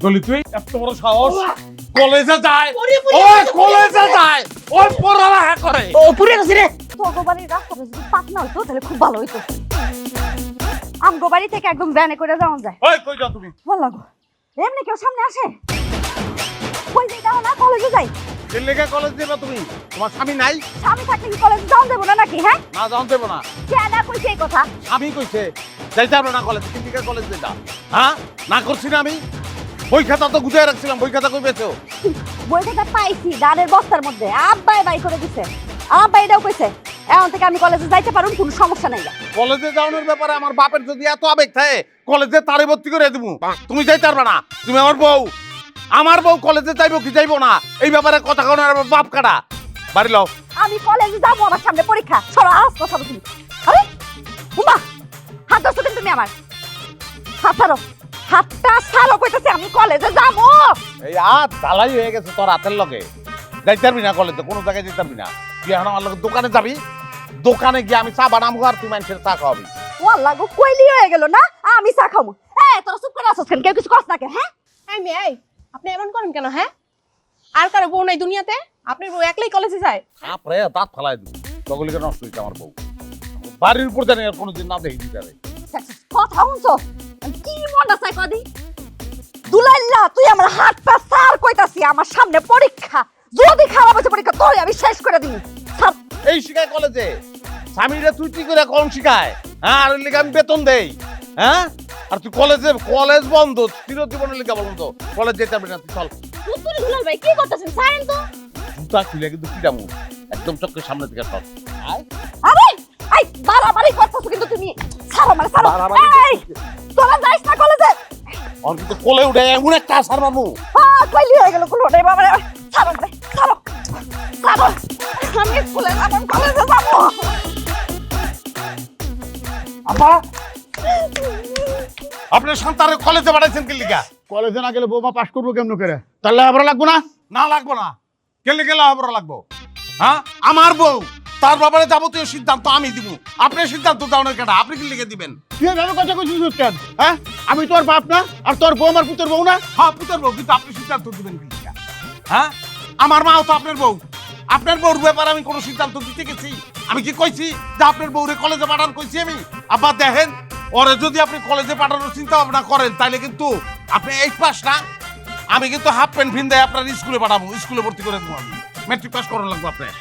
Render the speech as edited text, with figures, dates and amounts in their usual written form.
করলি তুই? এত বড় সাহস! কলেজে যায়, ওই কলেজে যায়, ওই পড়ালেখা করে। ও পুরে গেছে রে। তোর বাড়ির রাস্তাটা যদি পাতনা হইতো তাহলে খুব ভালো হইতো। আমগো বাড়ি থেকে একদম ভ্যানে করে যাওয়া যায়। ওই কই যাও তুমি? ভালো লাগো। এমনি কেউ সামনে আসে? কই যাই দাও না, কলেজে যাই। এর লেগে কলেজ যাবা তুমি? তোমার স্বামী নাই? স্বামী থাকলে কি কলেজে যাওয়া দেবো না নাকি? হ্যাঁ, না যাও দেবো না। কে না কইছে এই কথা? স্বামী কইছে যাইতে পারবে না কলেজে। কোন দিকে কলেজ যেটা? হ্যাঁ, না করছি না আমি? বই খাতা তো গুছিয়ে রাখছিলাম, বই খাতা কই পেয়েছো? বই খাতা পাইছি গানের বস্তার মধ্যে, আব্বাই বাই করে দিছে। আব্বা এটাও কইছে এখন থেকে আমি কলেজে যাইতে পারুম, কোনো সমস্যা নাই। কলেজে যাওয়ানোর ব্যাপারে আমার বাপের যদি এত আবেগ থাকে, কলেজে তারে ভর্তি করে দেবো। তুমি যাইতে পারবে না, তুমি আমার বউ কলেজে যাইবো কি যাইবো না এই ব্যাপারে কথা কোন আমার বাপ কাটা। বাড়ি লও। আমি কলেজে যাবো, আমার সামনে পরীক্ষা। সরো, আজ কথা বলছি। আরে উমা, হাত ধরছো কিন্তু তুমি আমার। হাত ছাড়ো, হাতটা ছাড়ো কইতাছি। আমি কলেজে যাবো। এই হাত ঢালাই হয়ে গেছে তোর হাতের লগে। যাইতে পারবি না কলেজে, কোনো জায়গায় যেতে পারবি না। তুই এখন আমার লগে দোকানে যাবি, দোকানে গিয়ে আমি চা বানাবো আর তুই মানুষের চা খাওয়াবি। ওয়াল্লাহ গো, কইলি হয়ে গেল না আমি চা খাবো। তোরা চুপ করে আসছ কেন? কেউ কিছু কস না কেন? হ্যাঁ এই মেয়ে, আপনি এমন করেন কেন? হ্যাঁ, আর কারো বউ নাই দুনিয়াতে? আপনার বউ একলাই কলেজে যায়? আপরে দাঁত ফালাই দিবি, তগলিকে নষ্ট হইছে আমার বউ। বাড়ির উপর জানি আর কোনোদিন না দেখি দিতে। কথা শুনছো? কি মনটা চাই কদি দুলাইল্লা, তুই আমার হাত পা সার কইতাছি। আমার সামনে পরীক্ষা, যদি খারাপ হয়েছে পরীক্ষা তোরে আমি শেষ করে দিই। এই শিখায় কলেজে স্বামীরা তুই কি করে কোন শিখায়? হ্যাঁ, আর লিগে আমি বেতন দেই। হ্যাঁ, আর তুই কলেজ বন্ধ, চিরজীবনের লিগে বন্ধ। কলেজ যেতে পারবি না, তুই চল। তুই দুলাল ভাই কি করতেছেন? ছাড়েন তো। জুতা খুলে কিন্তু পিটামু একদম চোখের সামনে থেকে সর। আরে আই বাড়াবাড়ি করতেছ কিন্তু তুমি। ছাড়ো মানে, ছাড়ো। বাড়াবাড়ি এই তোরা যাইস না কলেজে। আর কিন্তু কোলে উঠে এমন একটা আসার মামু। হ্যাঁ, কইলি হয়ে গেল কুলো রে বাবা রে। ছাড়ো রে, ছাড়ো, ছাড়ো। আমি স্কুলে যাব, কলেজে যাব। আপা, আপনার সন্তানের কলেজে পাঠাইছেন কি লিগা? কলেজে না গেলে বৌমা পাস করবো কেমন করে? তাহলে আবার লাগবো না? না লাগবো না। কেলে গেলে আবার লাগবো? হ্যাঁ, আমার বউ, তার ব্যাপারে যাবতীয় সিদ্ধান্ত আমি দিব। আপনি সিদ্ধান্ত দাওনের কেটা, আপনি কি লিখে দিবেন? তুই এভাবে কথা কইছিস কেন? হ্যাঁ, আমি তোর বাপ না? আর তোর বউ আমার পুত্র বউ না? হ্যাঁ, পুত্রের বউ, কিন্তু আপনি সিদ্ধান্ত দিবেন কি লিগা? হ্যাঁ, আমার মাও তো আপনার বউ। আপনার বউর ব্যাপারে আমি কোনো সিদ্ধান্ত দিতে গেছি? আমি কি কইছি যে আপনার বউরে কলেজে পাঠান কইছি আমি? আব্বা দেখেন, ওরে যদি আপনি কলেজে পাঠানোর চিন্তা ভাবনা করেন তাহলে কিন্তু আপনি 8 পাস না, আমি কিন্তু হাফ প্যান্ট ভিন দেয় আপনার স্কুলে পাঠাবো, স্কুলে ভর্তি করে দেবো। আমি মেট্রিক পাস করার লাগবে আপনার।